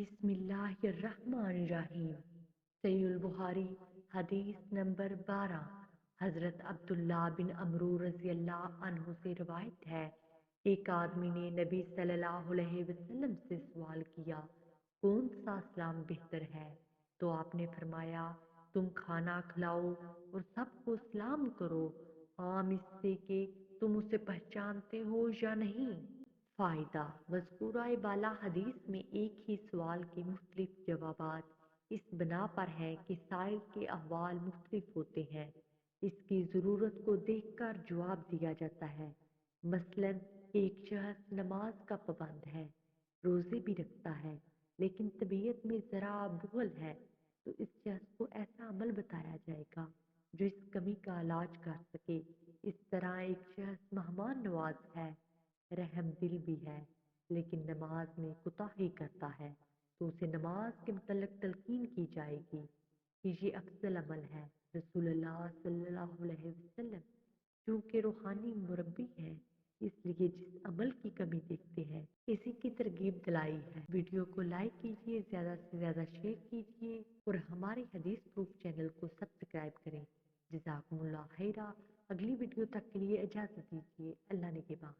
बिस्मिल्लाहिर्रहमानिर्रहीम। सहीह बुखारी हदीस नंबर 12। हजरत अब्दुल्ला बिन अमरू रज़ी अल्लाह अन्हु से रवायत है, एक आदमी ने नबी सल्लल्लाहु अलैहि वसल्लम से सवाल किया, कौन सा इस्लाम बेहतर है? तो आपने फरमाया, तुम खाना खिलाओ और सबको सलाम करो, आम इससे कि तुम उसे पहचानते हो या नहीं। फ़ायदा मज़कूरा बाला हदीस में एक ही सवाल के मुख्तलिफ जवाबात इस बना पर है कि साइल के अहवाल मुख्तलिफ होते हैं, इसकी ज़रूरत को देखकर जवाब दिया जाता है। मसलन एक शख्स नमाज का पाबंद है, रोज़े भी रखता है, लेकिन तबीयत में ज़रा बुखल है, तो इस शख्स को ऐसा अमल बताया जाएगा जो इस कमी का इलाज कर सके। इस तरह एक शख्स मेहमान नवाज है, रहम दिल भी है, लेकिन नमाज में कुताही करता है, तो उसे नमाज के मुतल्लिक़ तलकीन की जाएगी कि ये अफजल अमल है। रसूलुल्लाह सल्लल्लाहु अलैहि वसल्लम चूँकि रूहानी मुरब्बी है, इसलिए जिस अमल की कमी देखते हैं इसी की तरगीब दिलाई है। वीडियो को लाइक कीजिए, ज़्यादा से ज़्यादा शेयर कीजिए और हमारे हदीस प्रूफ चैनल को सब्सक्राइब करें। जज़ाकुमुल्लाह खैरा। अगली वीडियो तक के लिए इजाज़त दीजिए। अल्लाह ने के बाद।